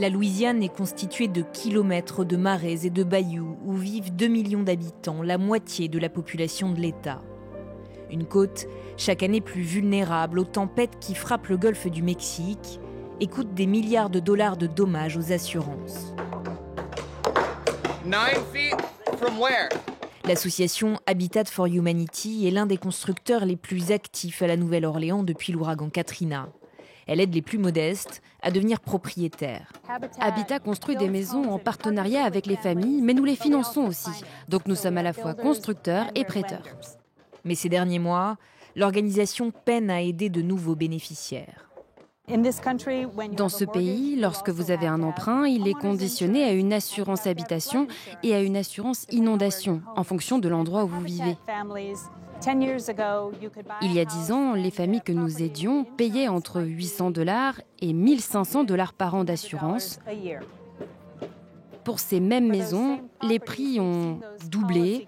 La Louisiane est constituée de kilomètres de marais et de bayous où vivent 2 millions d'habitants, la moitié de la population de l'État. Une côte chaque année plus vulnérable aux tempêtes qui frappent le golfe du Mexique et coûte des milliards de dollars de dommages aux assurances. 9 feet from where? L'association Habitat for Humanity est l'un des constructeurs les plus actifs à la Nouvelle-Orléans depuis l'ouragan Katrina. Elle aide les plus modestes à devenir propriétaires. Habitat construit des maisons en partenariat avec les familles, mais nous les finançons aussi. Donc nous sommes à la fois constructeurs et prêteurs. Mais ces derniers mois, l'organisation peine à aider de nouveaux bénéficiaires. Dans ce pays, lorsque vous avez un emprunt, il est conditionné à une assurance habitation et à une assurance inondation, en fonction de l'endroit où vous vivez. Il y a 10 ans, les familles que nous aidions payaient entre $800 et $1 500 par an d'assurance. Pour ces mêmes maisons, les prix ont doublé,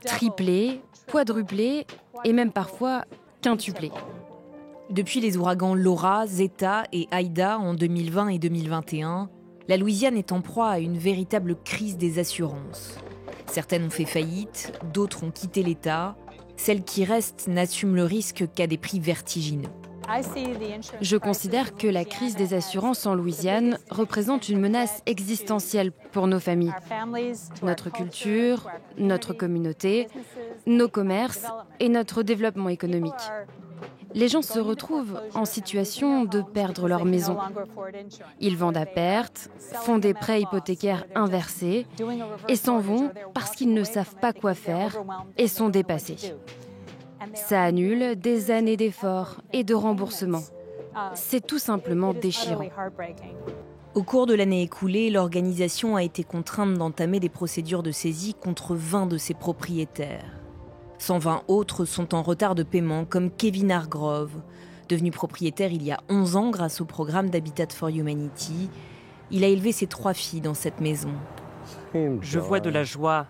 triplé, quadruplé et même parfois quintuplé. Depuis les ouragans Laura, Zeta et Aida en 2020 et 2021, la Louisiane est en proie à une véritable crise des assurances. Certaines ont fait faillite, d'autres ont quitté l'État. Celles qui restent n'assument le risque qu'à des prix vertigineux. Je considère que la crise des assurances en Louisiane représente une menace existentielle pour nos familles, notre culture, notre communauté, nos commerces et notre développement économique. Les gens se retrouvent en situation de perdre leur maison. Ils vendent à perte, font des prêts hypothécaires inversés et s'en vont parce qu'ils ne savent pas quoi faire et sont dépassés. Ça annule des années d'efforts et de remboursement. C'est tout simplement déchirant. Au cours de l'année écoulée, l'organisation a été contrainte d'entamer des procédures de saisie contre 20 de ses propriétaires. 120 autres sont en retard de paiement, comme Kevin Hargrove, devenu propriétaire il y a 11 ans grâce au programme d'Habitat for Humanity. Il a élevé ses 3 filles dans cette maison. Je vois de la joie,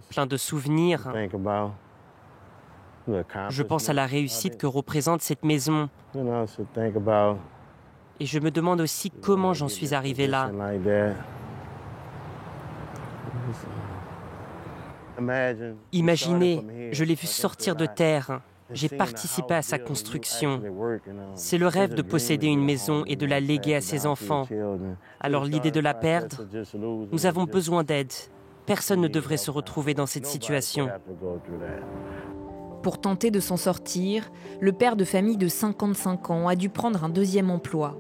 plein de souvenirs. Je pense à la réussite que représente cette maison. Et je me demande aussi comment j'en suis arrivé là. Imaginez, je l'ai vu sortir de terre. J'ai participé à sa construction. C'est le rêve de posséder une maison et de la léguer à ses enfants. Alors l'idée de la perdre, nous avons besoin d'aide. Personne ne devrait se retrouver dans cette situation. Pour tenter de s'en sortir, le père de famille de 55 ans a dû prendre un deuxième emploi.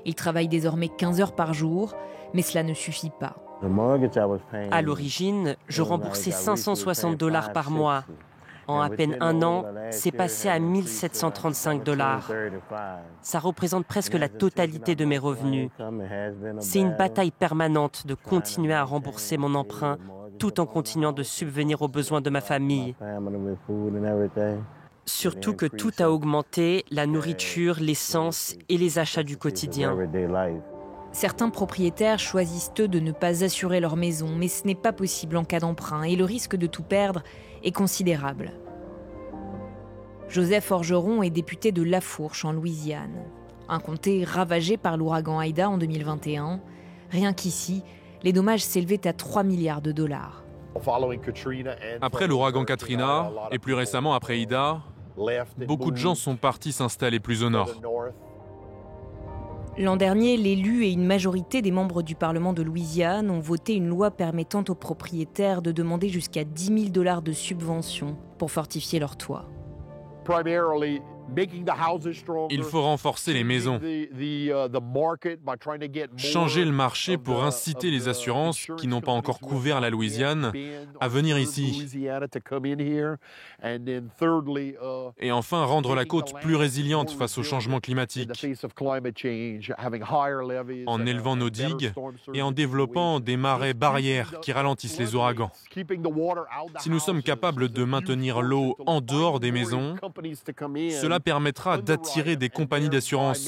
Il travaille désormais 15 heures par jour, mais cela ne suffit pas. À l'origine, je remboursais $560 par mois. En à peine un an, c'est passé à $1 735. Ça représente presque la totalité de mes revenus. C'est une bataille permanente de continuer à rembourser mon emprunt tout en continuant de subvenir aux besoins de ma famille. Surtout que tout a augmenté, la nourriture, l'essence et les achats du quotidien. Certains propriétaires choisissent eux de ne pas assurer leur maison, mais ce n'est pas possible en cas d'emprunt et le risque de tout perdre est considérable. Joseph Orgeron est député de Lafourche en Louisiane, un comté ravagé par l'ouragan Aida en 2021. Rien qu'ici, les dommages s'élevaient à 3 milliards de dollars. Après l'ouragan Katrina et plus récemment après Ida, beaucoup de gens sont partis s'installer plus au nord. L'an dernier, l'élu et une majorité des membres du Parlement de Louisiane ont voté une loi permettant aux propriétaires de demander jusqu'à $10 000 de subventions pour fortifier leur toit. Il faut renforcer les maisons, changer le marché pour inciter les assurances qui n'ont pas encore couvert la Louisiane à venir ici. Et enfin, rendre la côte plus résiliente face au changement climatique, en élevant nos digues et en développant des marais barrières qui ralentissent les ouragans. Si nous sommes capables de maintenir l'eau en dehors des maisons, cela permettra d'attirer des compagnies d'assurance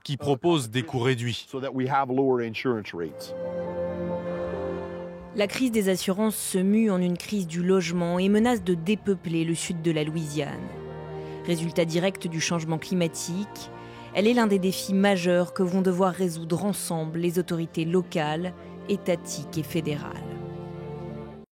qui proposent des coûts réduits. La crise des assurances se mue en une crise du logement et menace de dépeupler le sud de la Louisiane. Résultat direct du changement climatique, Elle est l'un des défis majeurs que vont devoir résoudre ensemble les autorités locales, étatiques et fédérales.